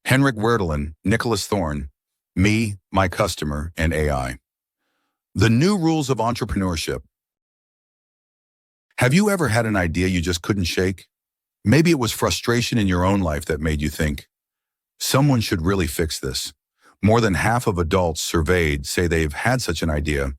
Henrik Werdelin, Nicholas Thorne, Me, My Customer, and AI. The New Rules of Entrepreneurship. Have you ever had an idea you just couldn't shake? Maybe it was frustration in your own life that made you think, someone should really fix this. More than half of adults surveyed say they've had such an idea,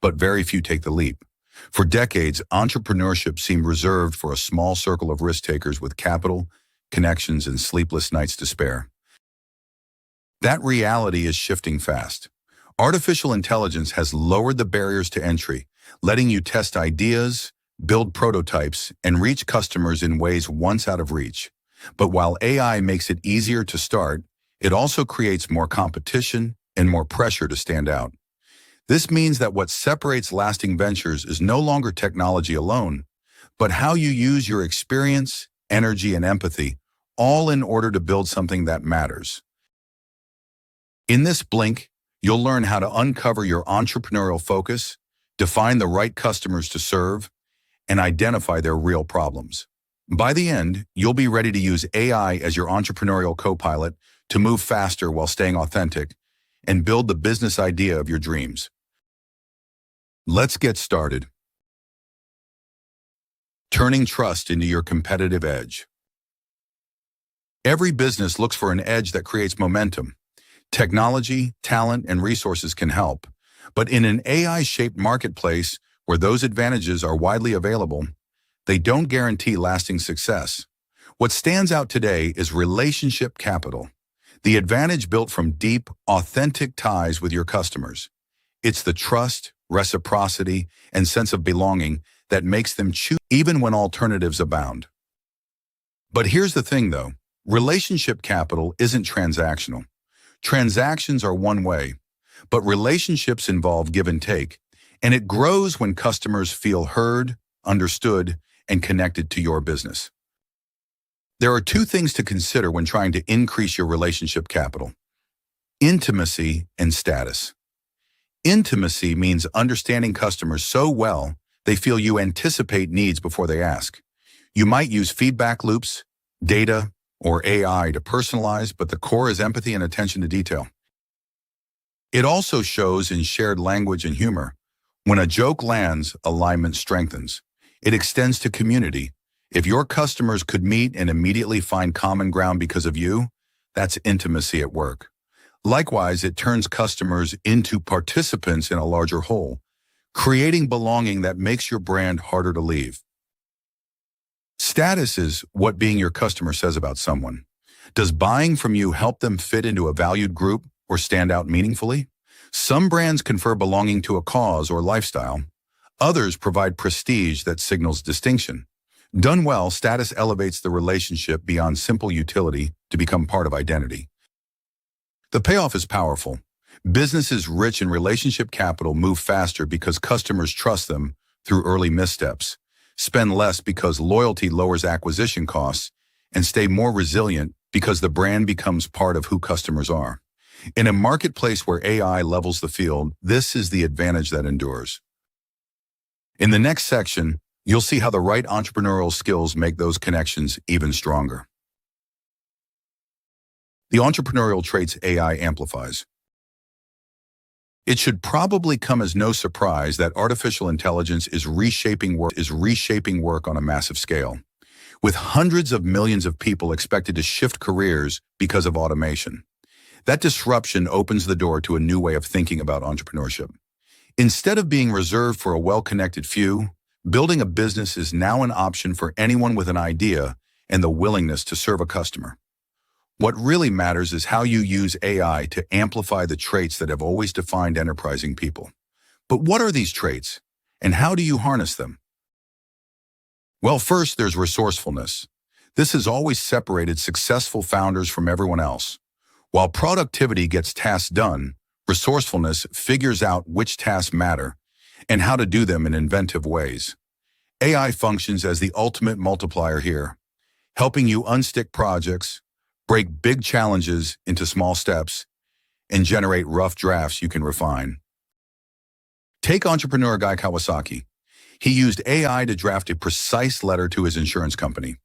but very few take the leap. For decades, entrepreneurship seemed reserved for a small circle of risk-takers with capital, connections, and sleepless nights to spare. That reality is shifting fast. Artificial intelligence has lowered the barriers to entry, letting you test ideas, build prototypes, and reach customers in ways once out of reach. But while AI makes it easier to start, it also creates more competition and more pressure to stand out. This means that what separates lasting ventures is no longer technology alone, but how you use your experience, energy, and empathy, all in order to build something that matters. In this blink, you'll learn how to uncover your entrepreneurial focus, define the right customers to serve, and identify their real problems. By the end, you'll be ready to use AI as your entrepreneurial co-pilot to move faster while staying authentic and build the business idea of your dreams. Let's get started. Turning trust into your competitive edge. Every business looks for an edge that creates momentum. Technology, talent, and resources can help, but in an AI-shaped marketplace where those advantages are widely available, they don't guarantee lasting success. What stands out today is relationship capital, the advantage built from deep, authentic ties with your customers. It's the trust, reciprocity, and sense of belonging that makes them choose even when alternatives abound. But here's the thing though, relationship capital isn't transactional. Transactions are one way, but relationships involve give and take, and it grows when customers feel heard, understood, and connected to your business. There are two things to consider when trying to increase your relationship capital: intimacy and status. Intimacy means understanding customers so well they feel you anticipate needs before they ask. You might use feedback loops, data, or AI to personalize, but the core is empathy and attention to detail. It also shows in shared language and humor. When a joke lands, alignment strengthens. It extends to community. If your customers could meet and immediately find common ground because of you, that's intimacy at work. Likewise, it turns customers into participants in a larger whole, creating belonging that makes your brand harder to leave. Status is what being your customer says about someone. Does buying from you help them fit into a valued group or stand out meaningfully? Some brands confer belonging to a cause or lifestyle. Others provide prestige that signals distinction. Done well, status elevates the relationship beyond simple utility to become part of identity. The payoff is powerful. Businesses rich in relationship capital move faster because customers trust them through early missteps, spend less because loyalty lowers acquisition costs, and stay more resilient because the brand becomes part of who customers are. In a marketplace where AI levels the field, this is the advantage that endures. In the next section, you'll see how the right entrepreneurial skills make those connections even stronger. The entrepreneurial traits AI amplifies. It should probably come as no surprise that artificial intelligence is reshaping work on a massive scale, with hundreds of millions of people expected to shift careers because of automation. That disruption opens the door to a new way of thinking about entrepreneurship. Instead of being reserved for a well-connected few, building a business is now an option for anyone with an idea and the willingness to serve a customer. What really matters is how you use AI to amplify the traits that have always defined enterprising people. But what are these traits, and how do you harness them? Well, first, there's resourcefulness. This has always separated successful founders from everyone else. While productivity gets tasks done, resourcefulness figures out which tasks matter and how to do them in inventive ways. AI functions as the ultimate multiplier here, helping you unstick projects, break big challenges into small steps, and generate rough drafts you can refine. Take entrepreneur Guy Kawasaki. He used AI to draft a precise letter to his insurance company.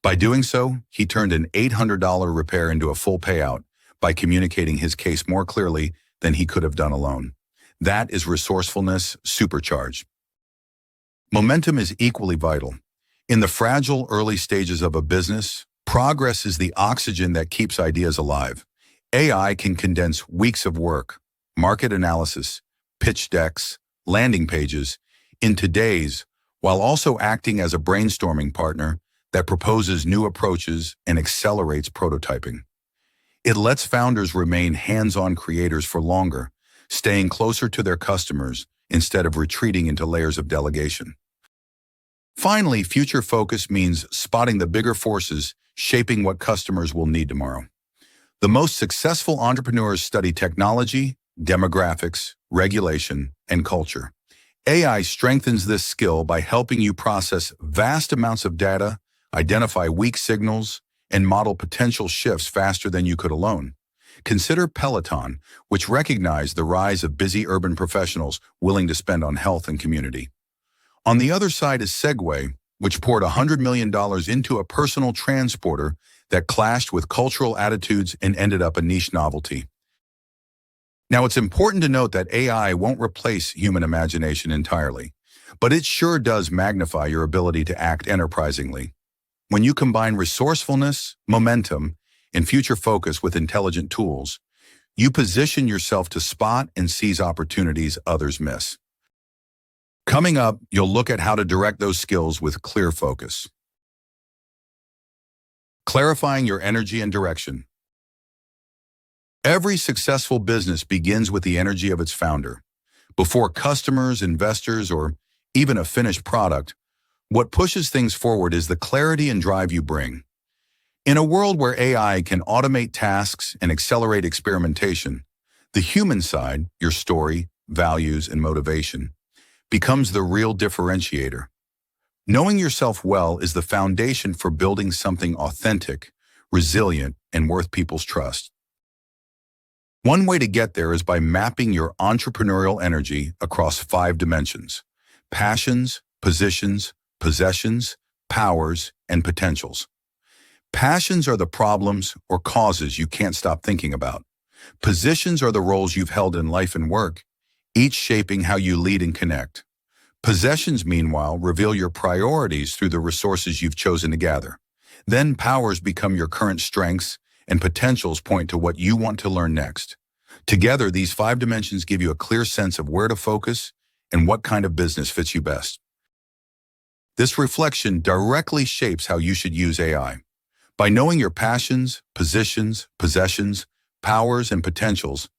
By doing so, he turned an $800 repair into a full payout by communicating his case more clearly than he could have done alone. That is resourcefulness supercharged. Momentum is equally vital. In the fragile early stages of a business, progress is the oxygen that keeps ideas alive. AI can condense weeks of work, market analysis, pitch decks, landing pages, into days, while also acting as a brainstorming partner that proposes new approaches and accelerates prototyping. It lets founders remain hands-on creators for longer, staying closer to their customers instead of retreating into layers of delegation. Finally, future focus means spotting the bigger forces shaping what customers will need tomorrow. The most successful entrepreneurs study technology, demographics, regulation, and culture. AI strengthens this skill by helping you process vast amounts of data, identify weak signals, and model potential shifts faster than you could alone. Consider Peloton, which recognized the rise of busy urban professionals willing to spend on health and community. On the other side is Segway, which poured $100 million into a personal transporter that clashed with cultural attitudes and ended up a niche novelty. Now, it's important to note that AI won't replace human imagination entirely, but it sure does magnify your ability to act enterprisingly. When you combine resourcefulness, momentum, and future focus with intelligent tools, you position yourself to spot and seize opportunities others miss. Coming up, you'll look at how to direct those skills with clear focus. Clarifying your energy and direction. Every successful business begins with the energy of its founder. Before customers, investors, or even a finished product, what pushes things forward is the clarity and drive you bring. In a world where AI can automate tasks and accelerate experimentation, the human side, your story, values, and motivation, becomes the real differentiator. Knowing yourself well is the foundation for building something authentic, resilient, and worth people's trust. One way to get there is by mapping your entrepreneurial energy across 5 dimensions: passions, positions, possessions, powers, and potentials. Passions are the problems or causes you can't stop thinking about. Positions are the roles you've held in life and work, each shaping how you lead and connect. Possessions, meanwhile, reveal your priorities through the resources you've chosen to gather. Then powers become your current strengths, and potentials point to what you want to learn next. Together, these 5 dimensions give you a clear sense of where to focus and what kind of business fits you best. This reflection directly shapes how you should use AI. By knowing your passions, positions, possessions, powers, and potentials,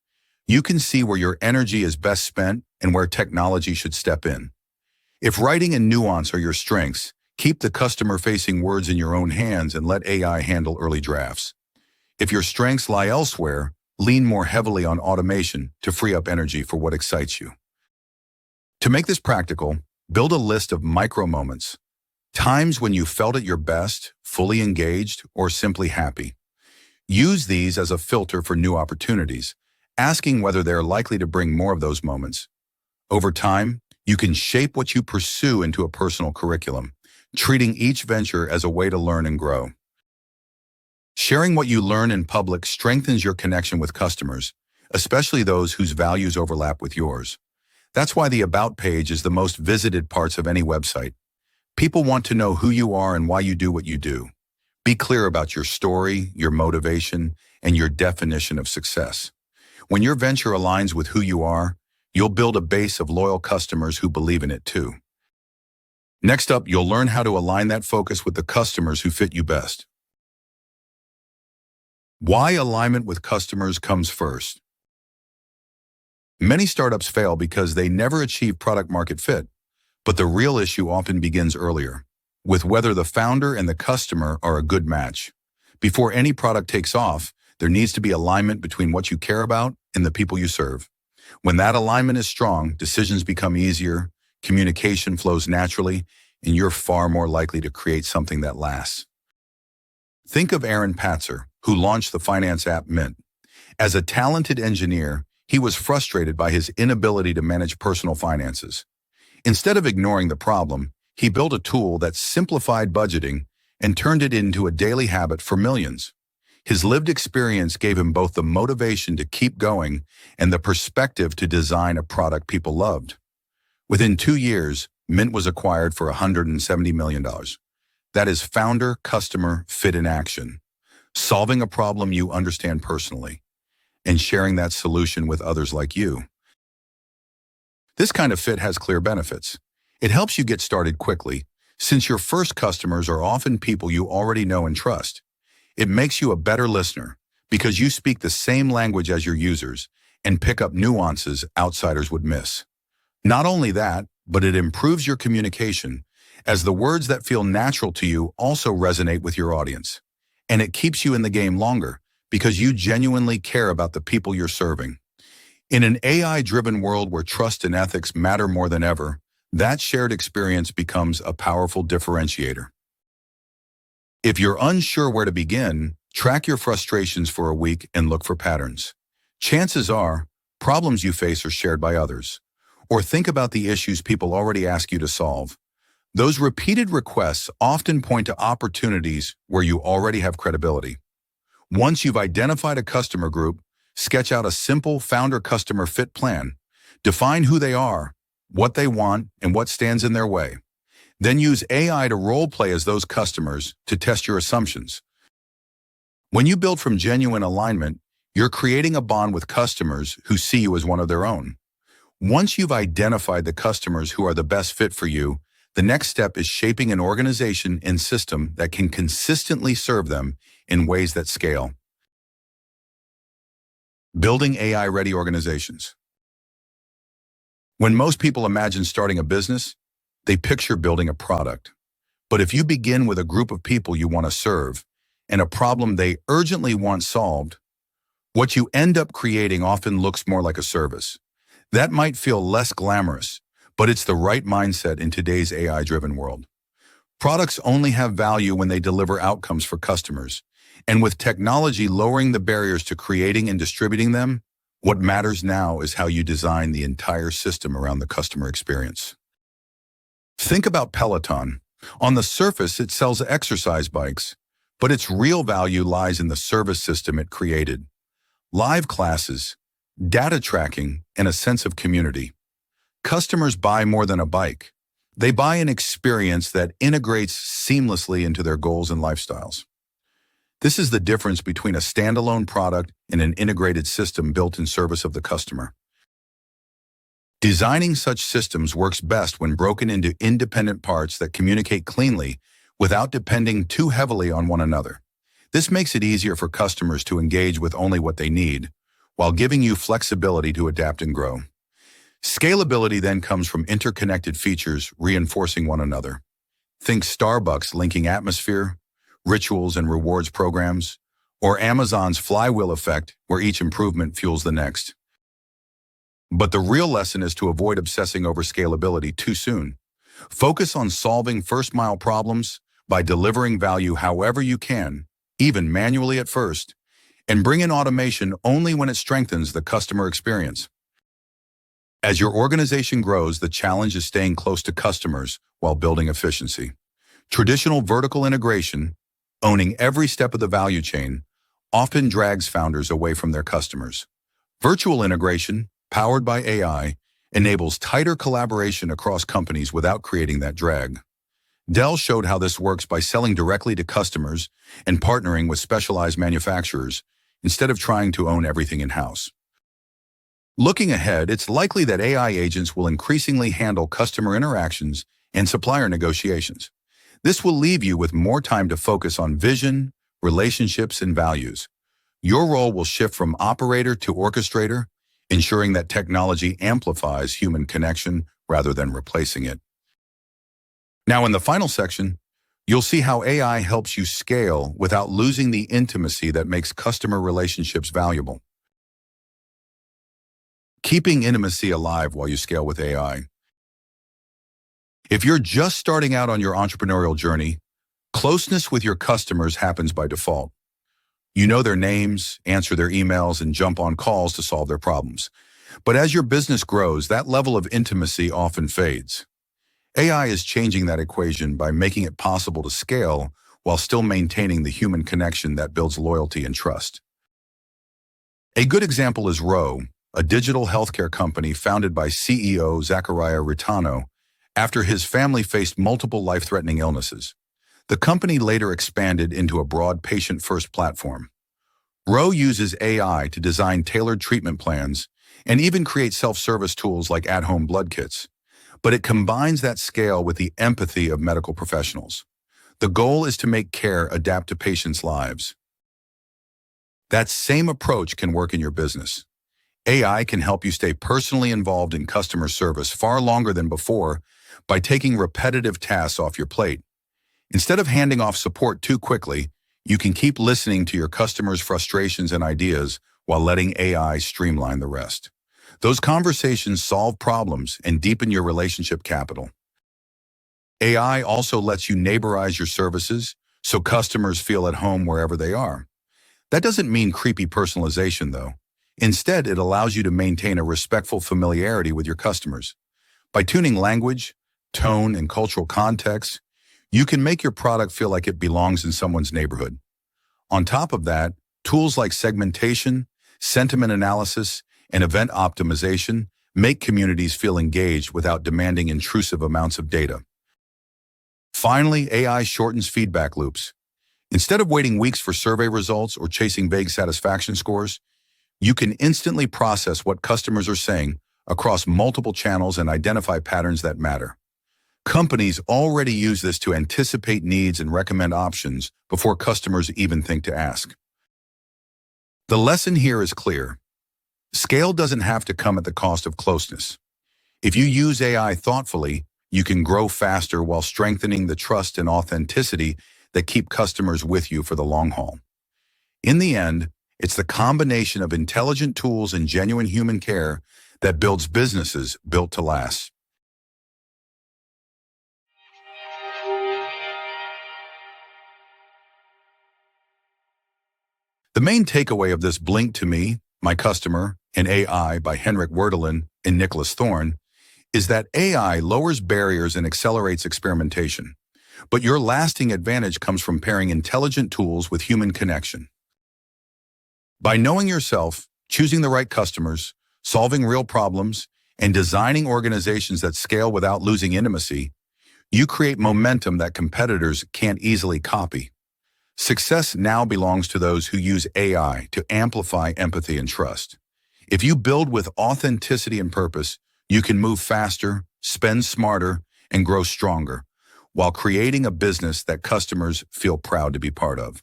you can see where your energy is best spent and where technology should step in. If writing and nuance are your strengths, keep the customer-facing words in your own hands and let AI handle early drafts. If your strengths lie elsewhere, lean more heavily on automation to free up energy for what excites you. To make this practical, build a list of micro moments, times when you felt at your best, fully engaged, or simply happy. Use these as a filter for new opportunities, asking whether they're likely to bring more of those moments. Over time, you can shape what you pursue into a personal curriculum, treating each venture as a way to learn and grow. Sharing what you learn in public strengthens your connection with customers, especially those whose values overlap with yours. That's why the About page is the most visited parts of any website. People want to know who you are and why you do what you do. Be clear about your story, your motivation, and your definition of success. When your venture aligns with who you are, you'll build a base of loyal customers who believe in it too. Next up, you'll learn how to align that focus with the customers who fit you best. Why alignment with customers comes first. Many startups fail because they never achieve product-market fit, but the real issue often begins earlier, with whether the founder and the customer are a good match. Before any product takes off, there needs to be alignment between what you care about and the people you serve. When that alignment is strong, decisions become easier, communication flows naturally, and you're far more likely to create something that lasts. Think of Aaron Patzer, who launched the finance app Mint. As a talented engineer, he was frustrated by his inability to manage personal finances. Instead of ignoring the problem, he built a tool that simplified budgeting and turned it into a daily habit for millions. His lived experience gave him both the motivation to keep going and the perspective to design a product people loved. Within 2 years, Mint was acquired for $170 million. That is founder, customer, fit in action. Solving a problem you understand personally and sharing that solution with others like you. This kind of fit has clear benefits. It helps you get started quickly, since your first customers are often people you already know and trust. It makes you a better listener because you speak the same language as your users and pick up nuances outsiders would miss. Not only that, but it improves your communication as the words that feel natural to you also resonate with your audience. And it keeps you in the game longer because you genuinely care about the people you're serving. In an AI-driven world where trust and ethics matter more than ever, that shared experience becomes a powerful differentiator. If you're unsure where to begin, track your frustrations for a week and look for patterns. Chances are, problems you face are shared by others. Or think about the issues people already ask you to solve. Those repeated requests often point to opportunities where you already have credibility. Once you've identified a customer group, sketch out a simple founder-customer fit plan. Define who they are, what they want, and what stands in their way. Then use AI to role-play as those customers to test your assumptions. When you build from genuine alignment, you're creating a bond with customers who see you as one of their own. Once you've identified the customers who are the best fit for you, the next step is shaping an organization and system that can consistently serve them in ways that scale. Building AI-ready organizations. When most people imagine starting a business, they picture building a product. But if you begin with a group of people you want to serve and a problem they urgently want solved, what you end up creating often looks more like a service. That might feel less glamorous, but it's the right mindset in today's AI-driven world. Products only have value when they deliver outcomes for customers. And with technology lowering the barriers to creating and distributing them, what matters now is how you design the entire system around the customer experience. Think about Peloton. On the surface, it sells exercise bikes, but its real value lies in the service system it created. Live classes, data tracking, and a sense of community. Customers buy more than a bike. They buy an experience that integrates seamlessly into their goals and lifestyles. This is the difference between a standalone product and an integrated system built in service of the customer. Designing such systems works best when broken into independent parts that communicate cleanly without depending too heavily on one another. This makes it easier for customers to engage with only what they need, while giving you flexibility to adapt and grow. Scalability then comes from interconnected features reinforcing one another. Think Starbucks linking atmosphere, rituals, and rewards programs, or Amazon's flywheel effect, where each improvement fuels the next. But the real lesson is to avoid obsessing over scalability too soon. Focus on solving first-mile problems by delivering value however you can, even manually at first, and bring in automation only when it strengthens the customer experience. As your organization grows, the challenge is staying close to customers while building efficiency. Traditional vertical integration, owning every step of the value chain, often drags founders away from their customers. Virtual integration, powered by AI, enables tighter collaboration across companies without creating that drag. Dell showed how this works by selling directly to customers and partnering with specialized manufacturers instead of trying to own everything in-house. Looking ahead, it's likely that AI agents will increasingly handle customer interactions and supplier negotiations. This will leave you with more time to focus on vision, relationships, and values. Your role will shift from operator to orchestrator, ensuring that technology amplifies human connection rather than replacing it. Now, in the final section, you'll see how AI helps you scale without losing the intimacy that makes customer relationships valuable. Keeping intimacy alive while you scale with AI. If you're just starting out on your entrepreneurial journey, closeness with your customers happens by default. You know their names, answer their emails, and jump on calls to solve their problems. But as your business grows, that level of intimacy often fades. AI is changing that equation by making it possible to scale while still maintaining the human connection that builds loyalty and trust. A good example is Ro, a digital healthcare company founded by CEO Zachariah Ritano after his family faced multiple life-threatening illnesses. The company later expanded into a broad patient-first platform. Ro uses AI to design tailored treatment plans and even create self-service tools like at-home blood kits. But it combines that scale with the empathy of medical professionals. The goal is to make care adapt to patients' lives. That same approach can work in your business. AI can help you stay personally involved in customer service far longer than before by taking repetitive tasks off your plate. Instead of handing off support too quickly, you can keep listening to your customers' frustrations and ideas while letting AI streamline the rest. Those conversations solve problems and deepen your relationship capital. AI also lets you neighborize your services so customers feel at home wherever they are. That doesn't mean creepy personalization, though. Instead, it allows you to maintain a respectful familiarity with your customers. By tuning language, tone, and cultural context, you can make your product feel like it belongs in someone's neighborhood. On top of that, tools like segmentation, sentiment analysis, and event optimization make communities feel engaged without demanding intrusive amounts of data. Finally, AI shortens feedback loops. Instead of waiting weeks for survey results or chasing vague satisfaction scores, you can instantly process what customers are saying across multiple channels and identify patterns that matter. Companies already use this to anticipate needs and recommend options before customers even think to ask. The lesson here is clear. Scale doesn't have to come at the cost of closeness. If you use AI thoughtfully, you can grow faster while strengthening the trust and authenticity that keep customers with you for the long haul. In the end, it's the combination of intelligent tools and genuine human care that builds businesses built to last. The main takeaway of this Blink to Me, My Customer, and AI by Henrik Werdelin and Nicholas Thorne is that AI lowers barriers and accelerates experimentation. But your lasting advantage comes from pairing intelligent tools with human connection. By knowing yourself, choosing the right customers, solving real problems, and designing organizations that scale without losing intimacy, you create momentum that competitors can't easily copy. Success now belongs to those who use AI to amplify empathy and trust. If you build with authenticity and purpose, you can move faster, spend smarter, and grow stronger, while creating a business that customers feel proud to be part of.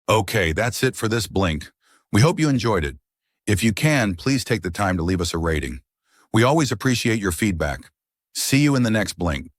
Okay, that's it for this Blink. We hope you enjoyed it. If you can, please take the time to leave us a rating. We always appreciate your feedback. See you in the next Blink.